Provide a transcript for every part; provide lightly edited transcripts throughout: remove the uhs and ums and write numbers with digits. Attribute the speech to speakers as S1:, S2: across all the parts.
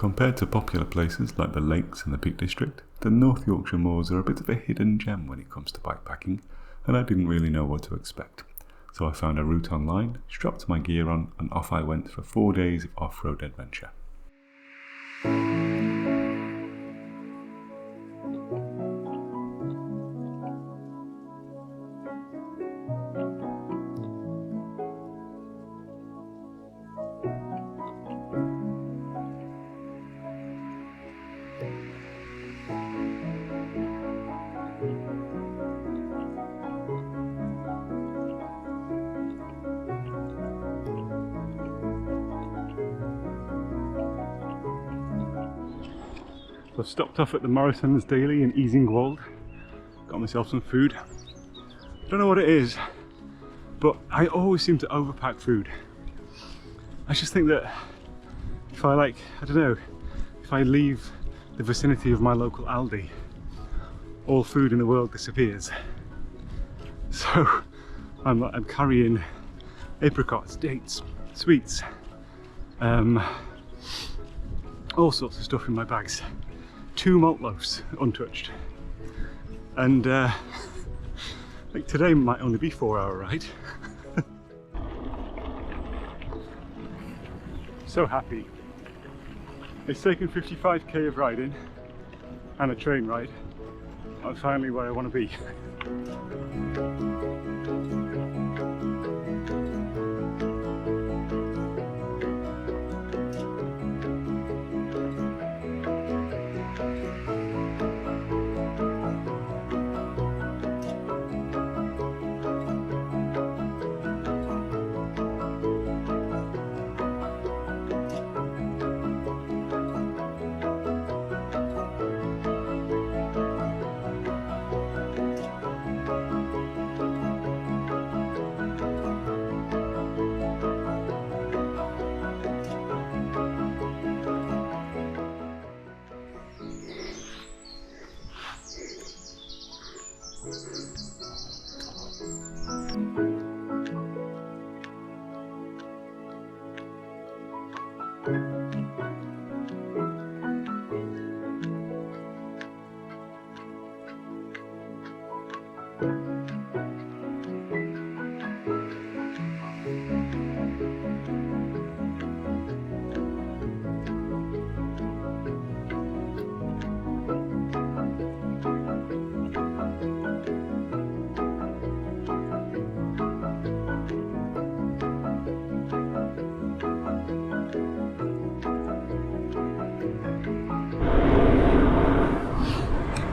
S1: Compared to popular places like the Lakes and the Peak District, the North Yorkshire moors are a bit of a hidden gem when it comes to bikepacking, and I didn't really know what to expect. So I found a route online, strapped my gear on, and off I went for 4 days of off-road adventure. So I've stopped off at the Morrison's Daily in Easingwold, got myself some food. I don't know what it is, but I always seem to overpack food. I just think that if I if I leave the vicinity of my local Aldi, all food in the world disappears. So I'm carrying apricots, dates, sweets, all sorts of stuff in my bags. 2 malt loaves, untouched. And like today might only be a 4-hour ride. So happy. It's taken 55k of riding and a train ride. I'm finally where I want to be.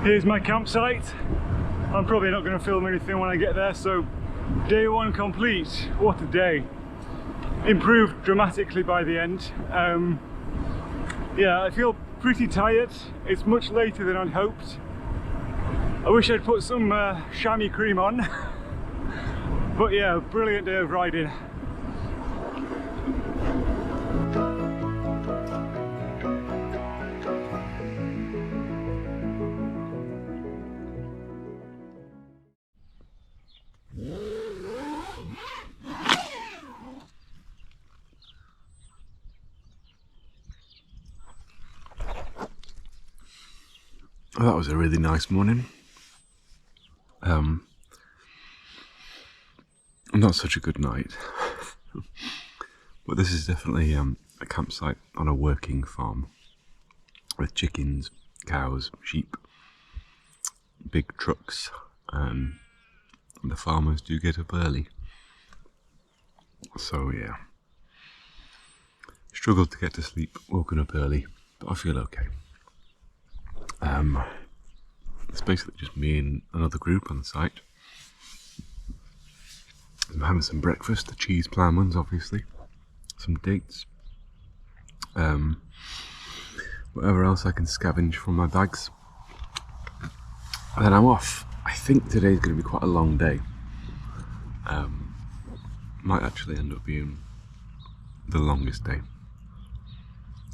S1: Here's my campsite. I'm probably not going to film anything when I get there, so day 1 complete. What a day. Improved dramatically by the end. Yeah, I feel pretty tired. It's much later than I'd hoped. I wish I'd put some chamois cream on. But yeah, brilliant day of riding. Well, that was a really nice morning. Not such a good night, but this is definitely a campsite on a working farm with chickens, cows, sheep, big trucks, and the farmers do get up early. So yeah, struggled to get to sleep, woken up early, but I feel okay. It's basically just me and another group on the site. I'm having some breakfast, the cheese plan ones obviously, some dates, whatever else I can scavenge from my bags. And then I'm off. I think today's going to be quite a long day. Might actually end up being the longest day.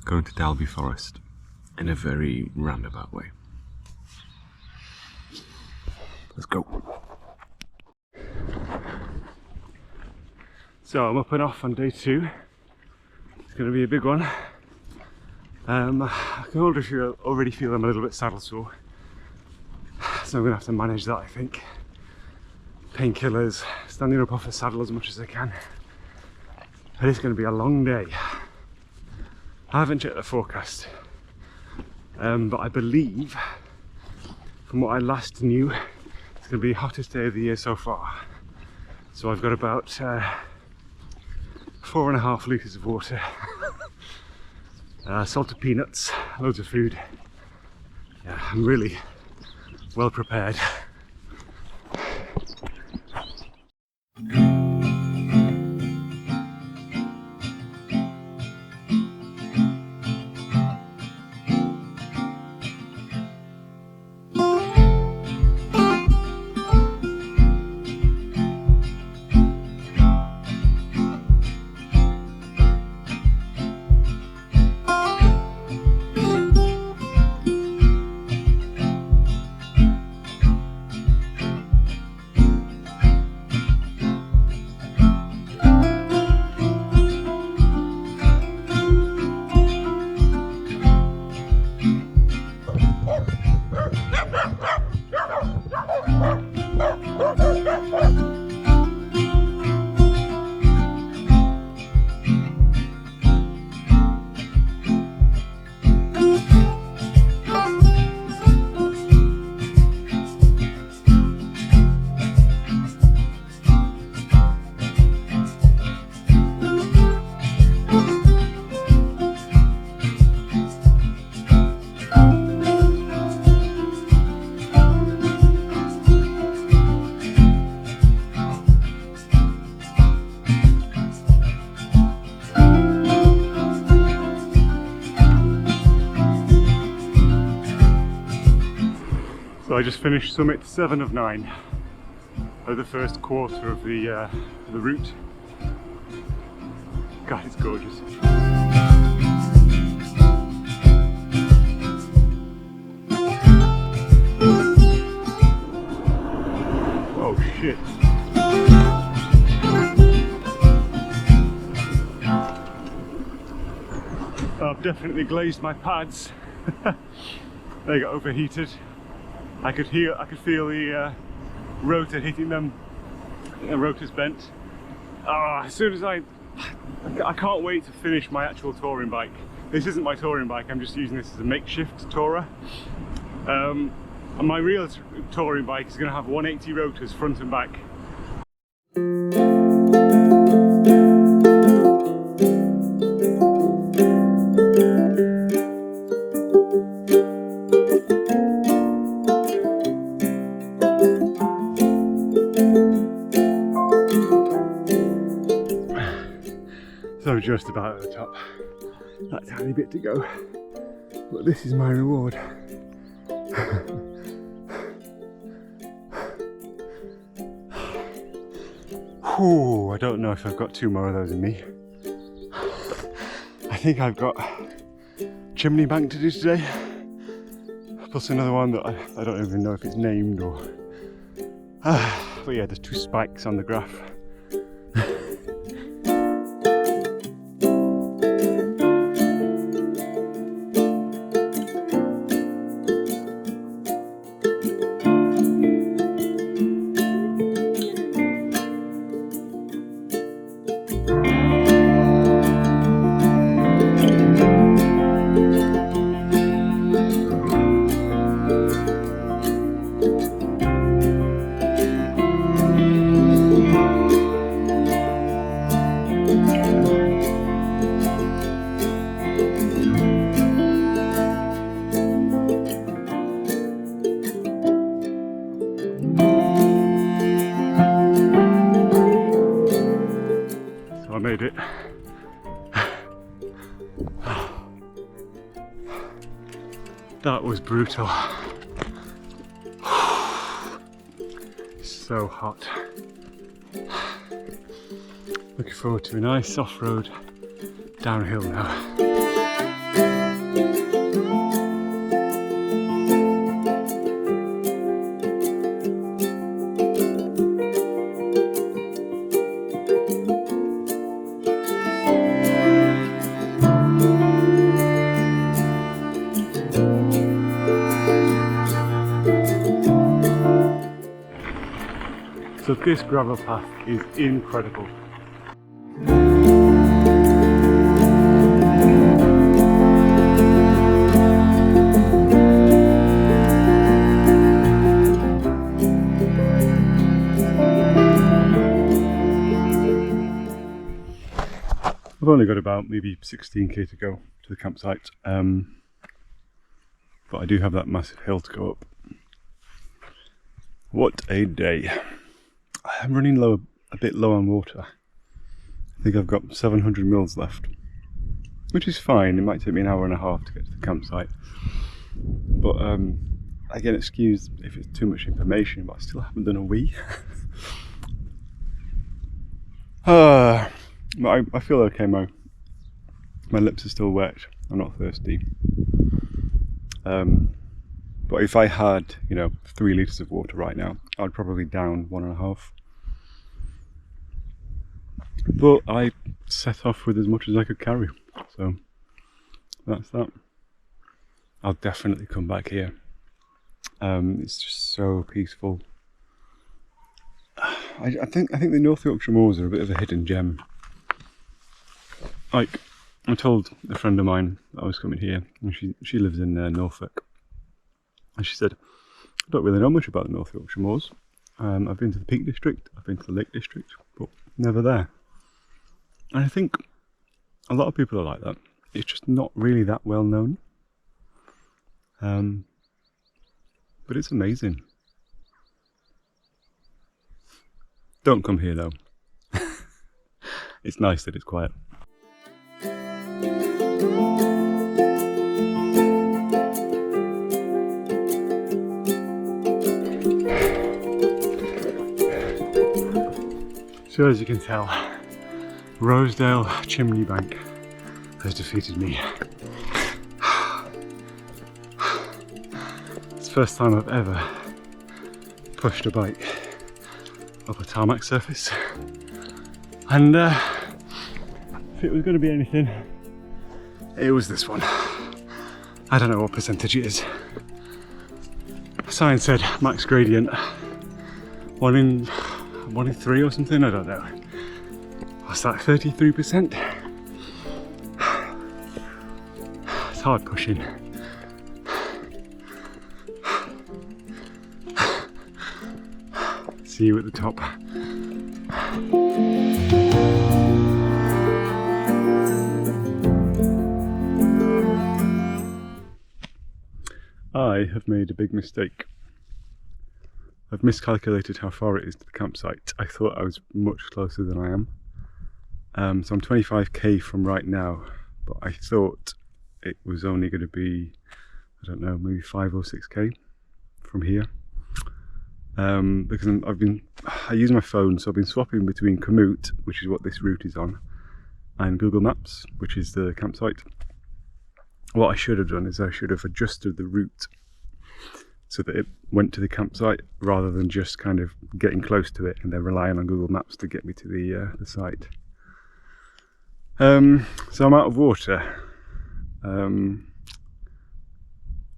S1: Going to Dalby Forest in a very roundabout way. Let's go. So I'm up and off on day 2. It's going to be a big one. I can already feel I'm a little bit saddle sore, so I'm going to have to manage that, I think. Painkillers, standing up off the saddle as much as I can. But it's going to be a long day. I haven't checked the forecast, but I believe, from what I last knew, it's going to be the hottest day of the year so far. So I've got about 4.5 litres of water, salted peanuts, loads of food. Yeah, I'm really well prepared. So I just finished summit 7 of 9 of the first quarter of the route. God, it's gorgeous. Oh shit. I've definitely glazed my pads. They got overheated. I could feel the rotor hitting them. The rotor's bent. As soon as I can't wait to finish my actual touring bike. This isn't my touring bike, I'm just using this as a makeshift tourer. And my real touring bike is going to have 180 rotors front and back. So just about at the top, that tiny bit to go, but this is my reward. Whew, I don't know if I've got 2 more of those in me. I think I've got chimney bank to do today, plus another one that I don't even know if it's named or... but yeah, there's 2 spikes on the graph. I made it. That was brutal. So hot. Looking forward to a nice off-road downhill now. So this gravel path is incredible. I've only got about maybe 16k to go to the campsite, but I do have that massive hill to go up. What a day. I'm running a bit low on water. I think I've got 700 mils left, which is fine. It might take me an hour and a half to get to the campsite, but I get excused if it's too much information, but I still haven't done a wee. But I feel okay. My lips are still wet. I'm not thirsty. But if I had, 3 litres of water right now, I'd probably down 1.5. But I set off with as much as I could carry, so that's that. I'll definitely come back here. It's just so peaceful. I think the North Yorkshire moors are a bit of a hidden gem. Like, I told a friend of mine that I was coming here, and she lives in Norfolk, and she said, I don't really know much about the North Yorkshire moors. I've been to the Peak District, I've been to the Lake District, but never there. And I think a lot of people are like that. It's just not really that well known. But it's amazing. Don't come here though. It's nice that it's quiet. So as you can tell, Rosedale Chimney Bank has defeated me. It's the first time I've ever pushed a bike up a tarmac surface, and if it was going to be anything, it was this one. I don't know what percentage it is. The sign said max gradient 1 in 3 or something, I don't know. What's that, 33%? It's hard pushing. See you at the top. I have made a big mistake. I've miscalculated how far it is to the campsite. I thought I was much closer than I am. So I'm 25k from right now, but I thought it was only going to be, I don't know, maybe 5 or 6k from here. Because I use my phone, so I've been swapping between Komoot, which is what this route is on, and Google Maps, which is the campsite. What I should have done is I should have adjusted the route so that it went to the campsite rather than just kind of getting close to it and then relying on Google Maps to get me to the site. So I'm out of water.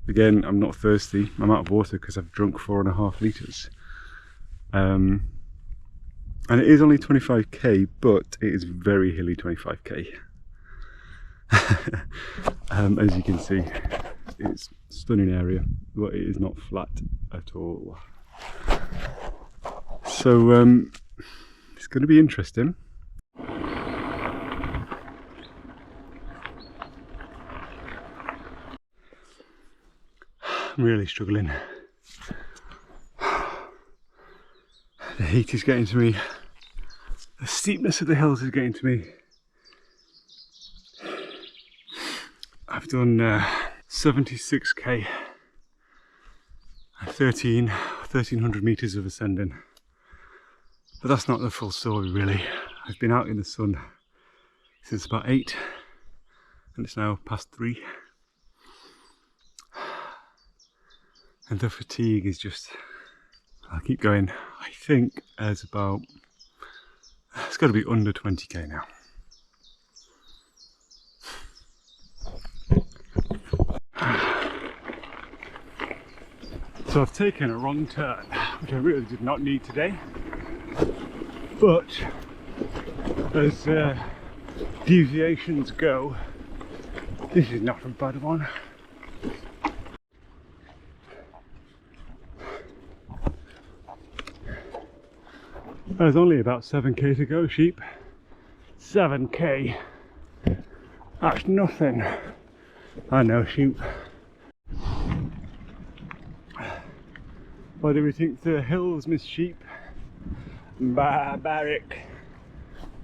S1: Again, I'm not thirsty. I'm out of water because I've drunk 4.5 litres. And it is only 25k, but it is very hilly 25k. As you can see, it's a stunning area, but it is not flat at all. So it's going to be interesting. I'm really struggling. The heat is getting to me. The steepness of the hills is getting to me. I've done 76k and 1300 meters of ascending, but that's not the full story really. I've been out in the sun since about 8 and it's now past 3, and the fatigue is just, I'll keep going. I think it's got to be under 20k now. So I've taken a wrong turn, which I really did not need today. but as deviations go, this is not a bad one. There's only about 7k to go, sheep. 7k. That's nothing. I know, sheep. What do we think to the hills, Miss Sheep? Barbaric.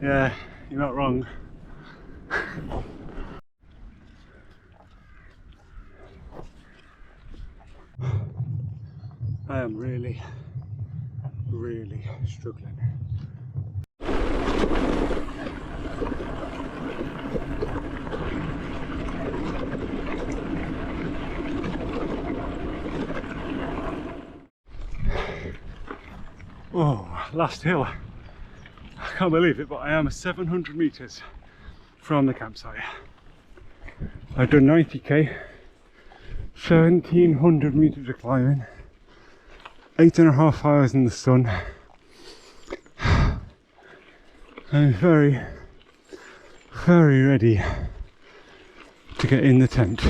S1: Yeah, you're not wrong. I am really struggling. Oh, last hill. I can't believe it, but I am 700 meters from the campsite. I've done 90k, 1700 meters of climbing, 8.5 hours in the sun. I'm very ready to get in the tent.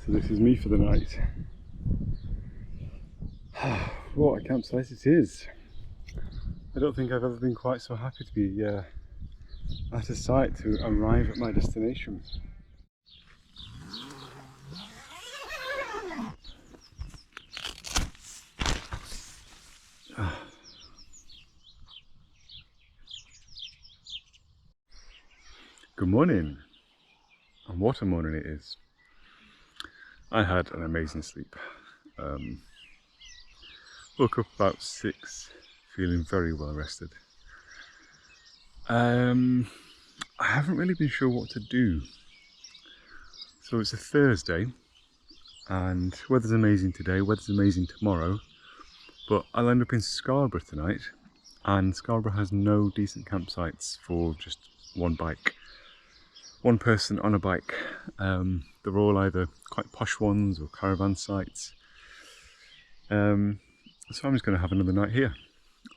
S1: So this is me for the night. What a campsite it is. I don't think I've ever been quite so happy to be at a site to arrive at my destination. Good morning, and what a morning it is. I had an amazing sleep. Woke up about 6, feeling very well rested. I haven't really been sure what to do. So it's a Thursday, and weather's amazing today, weather's amazing tomorrow, but I'll end up in Scarborough tonight, and Scarborough has no decent campsites for just one person on a bike. They're all either quite posh ones or caravan sites. So I'm just going to have another night here.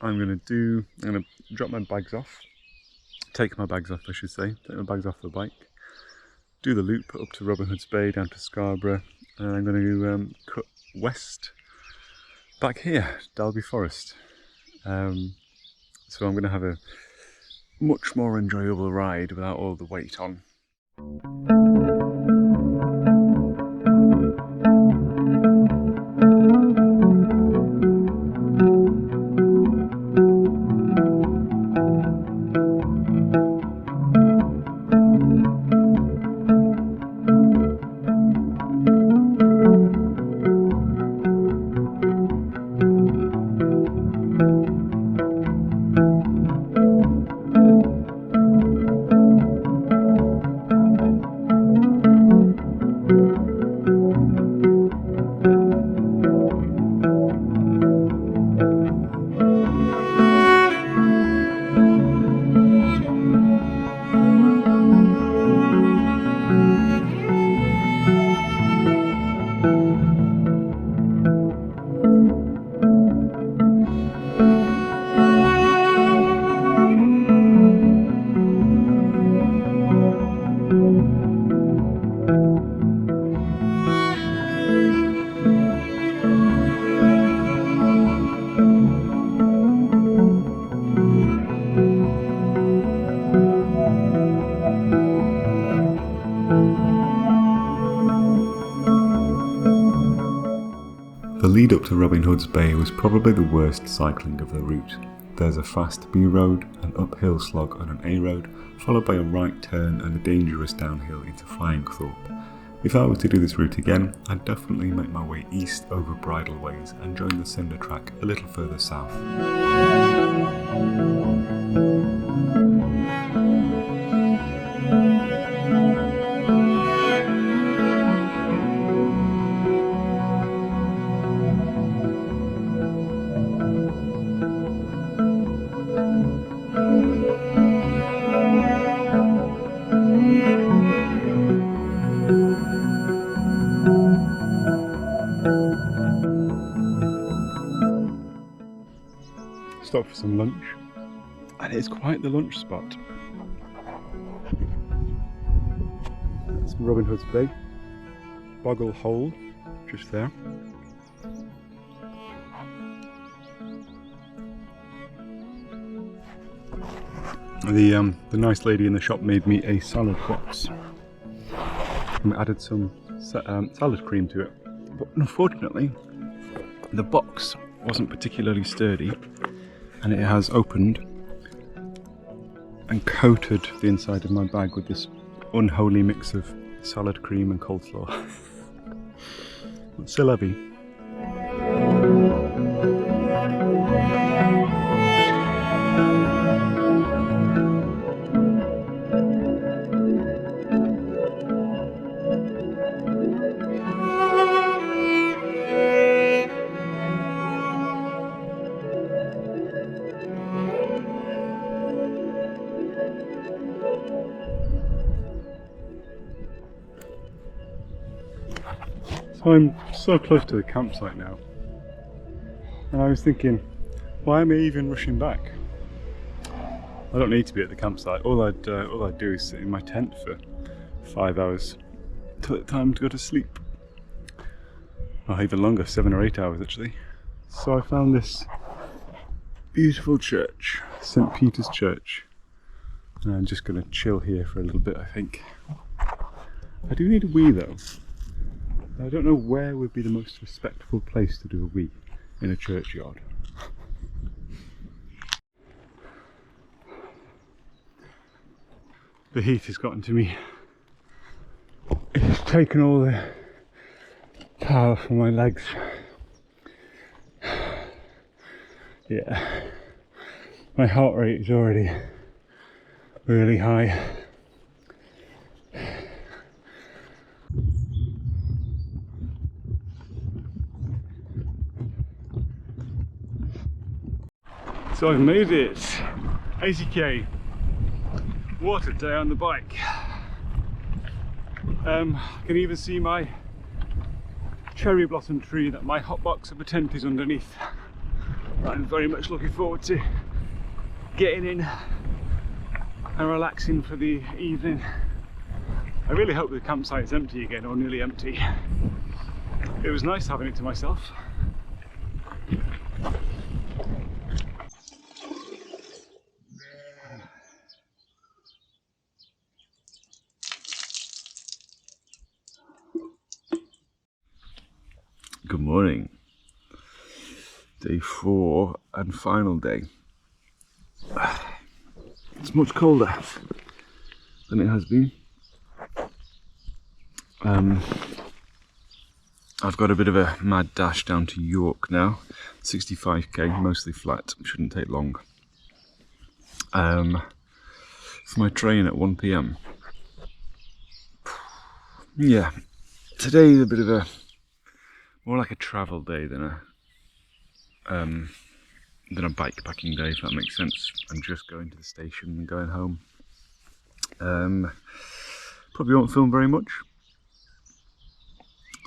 S1: I'm going to drop my bags off, take my bags off I should say, take my bags off the bike, do the loop up to Robin Hood's Bay, down to Scarborough, and I'm going to cut west back here, Dalby Forest. So I'm going to have a much more enjoyable ride without all the weight on. The lead up to Robin Hood's Bay was probably the worst cycling of the route. There's a fast B road, an uphill slog on an A road, followed by a right turn and a dangerous downhill into Flying Thorpe. If I were to do this route again, I'd definitely make my way east over Bridleways and join the cinder track a little further south. stopped for some lunch, and it's quite the lunch spot. That's Robin Hood's Bay, Boggle Hole, just there. The nice lady in the shop made me a salad box and added some salad cream to it. But unfortunately, the box wasn't particularly sturdy, and it has opened and coated the inside of my bag with this unholy mix of salad cream and coleslaw. But still heavy. So I'm so close to the campsite now, and I was thinking, why am I even rushing back? I don't need to be at the campsite. All I'd do is sit in my tent for 5 hours till it's time to go to sleep. Or even longer, 7 or 8 hours actually. So I found this beautiful church, St. Peter's Church, and I'm just going to chill here for a little bit, I think. I do need a wee though. I don't know where would be the most respectful place to do a wee in a churchyard. The heat has gotten to me. It's taken all the power from my legs. Yeah, my heart rate is already really high. So I've made it, 80k, what a day on the bike. I can even see my cherry blossom tree that my hot box of a tent is underneath. I'm very much looking forward to getting in and relaxing for the evening. I really hope the campsite is empty again, or nearly empty. It was nice having it to myself. Good morning. Day 4 and final day. It's much colder than it has been. I've got a bit of a mad dash down to York now. 65k, mostly flat, shouldn't take long. For my train at 1 PM. Yeah, today's a bit of a more like a travel day than a bike packing day, if that makes sense. I'm just going to the station and going home. Probably won't film very much.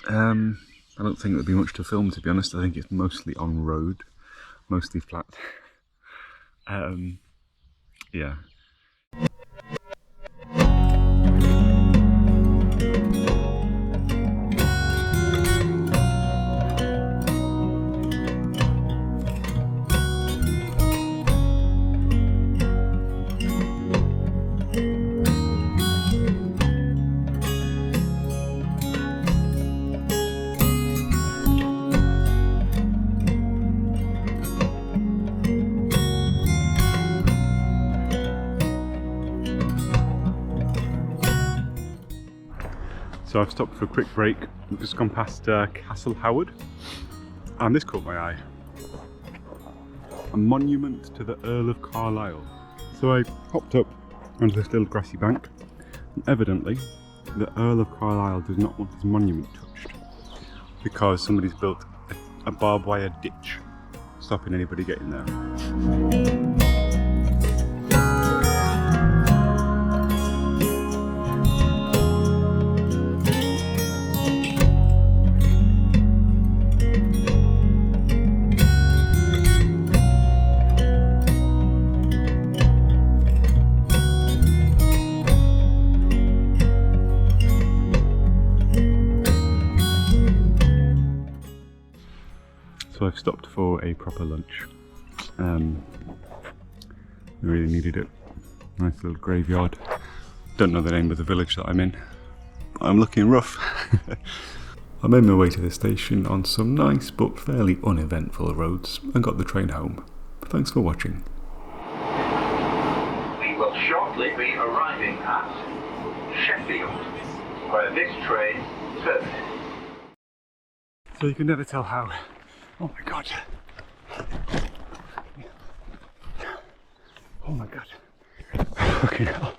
S1: I don't think there'll be much to film, to be honest. I think it's mostly on road, mostly flat. Yeah. So I've stopped for a quick break. We've just gone past Castle Howard, and this caught my eye. A monument to the Earl of Carlisle. So I hopped up onto this little grassy bank, and evidently the Earl of Carlisle does not want his monument touched because somebody's built a barbed wire ditch stopping anybody getting there. I've stopped for a proper lunch. We really needed it. Nice little graveyard. Don't know the name of the village that I'm in, but I'm looking rough. I made my way to the station on some nice but fairly uneventful roads and got the train home. Thanks for watching.
S2: We will shortly be arriving at Sheffield, where this train terminates.
S1: So you can never tell how. Oh my god. Oh my god. Fucking hell.